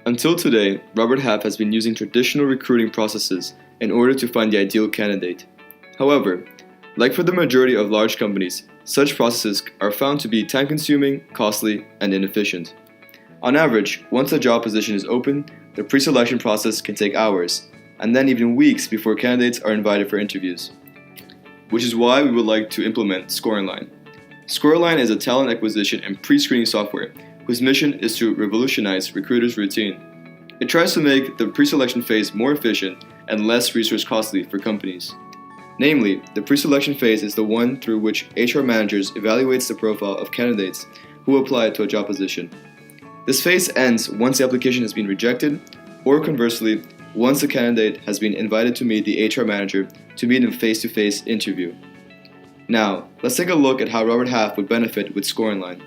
Until today, Robert Half has been using traditional recruiting processes in order to find the ideal candidate. However, like for the majority of large companies, such processes are found to be time-consuming, costly, and inefficient. On average, once a job position is open, the pre-selection process can take hours, and then even weeks before candidates are invited for interviews. Which is why we would like to implement ScoringLine. ScoringLine is a talent acquisition and pre-screening software whose mission is to revolutionize recruiters' routine. It tries to make the pre-selection phase more efficient and less resource costly for companies. Namely, the pre-selection phase is the one through which HR managers evaluates the profile of candidates who apply to a job position. This phase ends once the application has been rejected, or conversely, once the candidate has been invited to meet the HR manager to meet in a face-to-face interview. Now, let's take a look at how Robert Half would benefit with ScoringLine.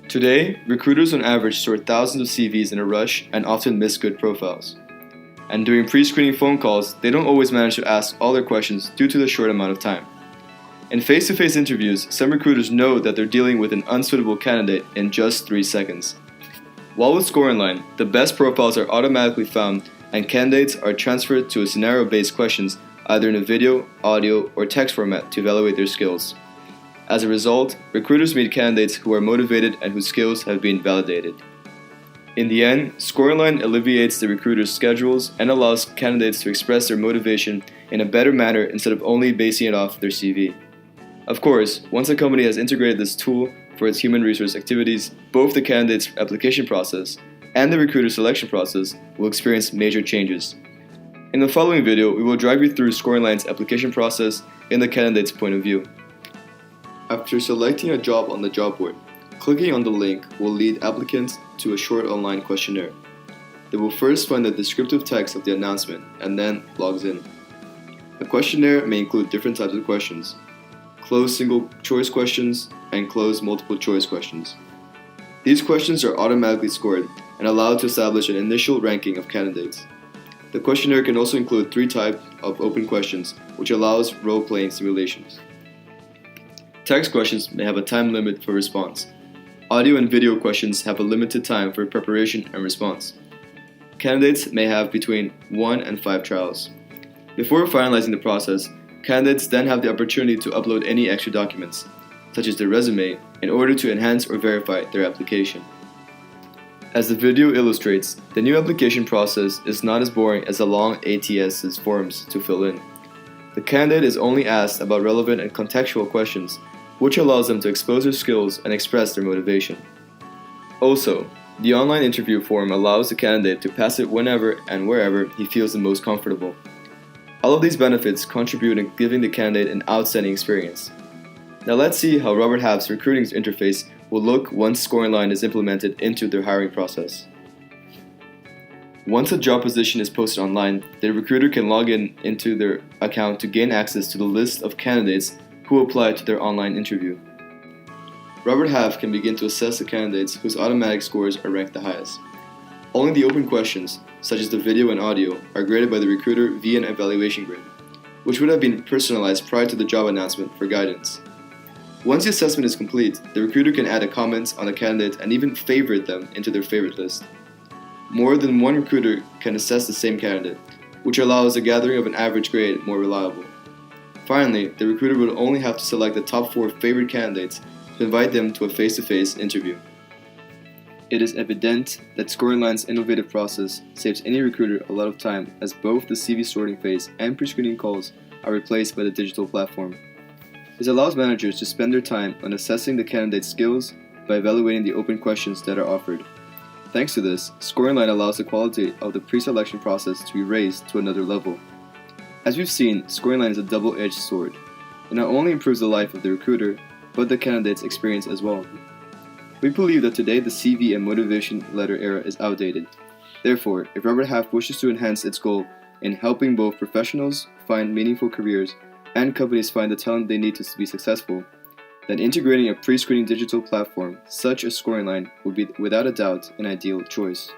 Today, recruiters on average sort thousands of CVs in a rush and often miss good profiles. And during pre-screening phone calls, they don't always manage to ask all their questions due to the short amount of time. In face-to-face interviews, some recruiters know that they're dealing with an unsuitable candidate in just 3 seconds. While with ScoringLine, the best profiles are automatically found and candidates are transferred to a scenario-based questions either in a video, audio, or text format to evaluate their skills. As a result, recruiters meet candidates who are motivated and whose skills have been validated. In the end, ScoringLine alleviates the recruiters' schedules and allows candidates to express their motivation in a better manner instead of only basing it off their CV. Of course, once a company has integrated this tool for its human resource activities, both the candidate's application process and the recruiter selection process will experience major changes. In the following video, we will drive you through ScoringLine's application process in the candidate's point of view. After selecting a job on the job board, clicking on the link will lead applicants to a short online questionnaire. They will first find the descriptive text of the announcement and then logs in. The questionnaire may include different types of questions: closed single choice questions and closed multiple choice questions. These questions are automatically scored and allowed to establish an initial ranking of candidates. The questionnaire can also include 3 types of open questions, which allows role-playing simulations. Text questions may have a time limit for response. Audio and video questions have a limited time for preparation and response. Candidates may have between 1 and 5 trials. Before finalizing the process, candidates then have the opportunity to upload any extra documents, such as their resume, in order to enhance or verify their application. As the video illustrates, the new application process is not as boring as the long ATS forms to fill in. The candidate is only asked about relevant and contextual questions, which allows them to expose their skills and express their motivation. Also, the online interview form allows the candidate to pass it whenever and wherever he feels the most comfortable. All of these benefits contribute in giving the candidate an outstanding experience. Now let's see how Robert Half's recruiting interface will look once ScoringLine is implemented into their hiring process. Once a job position is posted online, the recruiter can log into their account to gain access to the list of candidates who applied to their online interview. Robert Half can begin to assess the candidates whose automatic scores are ranked the highest. Only the open questions, such as the video and audio, are graded by the recruiter via an evaluation grid, which would have been personalized prior to the job announcement for guidance. Once the assessment is complete, the recruiter can add a comment on the candidate and even favorite them into their favorite list. More than one recruiter can assess the same candidate, which allows the gathering of an average grade more reliable. Finally, the recruiter will only have to select the top 4 favorite candidates to invite them to a face-to-face interview. It is evident that ScoringLine's innovative process saves any recruiter a lot of time, as both the CV sorting phase and pre-screening calls are replaced by the digital platform. This allows managers to spend their time on assessing the candidate's skills by evaluating the open questions that are offered. Thanks to this, ScoringLine allows the quality of the pre-selection process to be raised to another level. As we've seen, ScoringLine is a double-edged sword. It not only improves the life of the recruiter, but the candidate's experience as well. We believe that today the CV and motivation letter era is outdated. Therefore, if Robert Half wishes to enhance its goal in helping both professionals find meaningful careers and companies find the talent they need to be successful, then integrating a pre-screening digital platform such as ScoringLine would be without a doubt an ideal choice.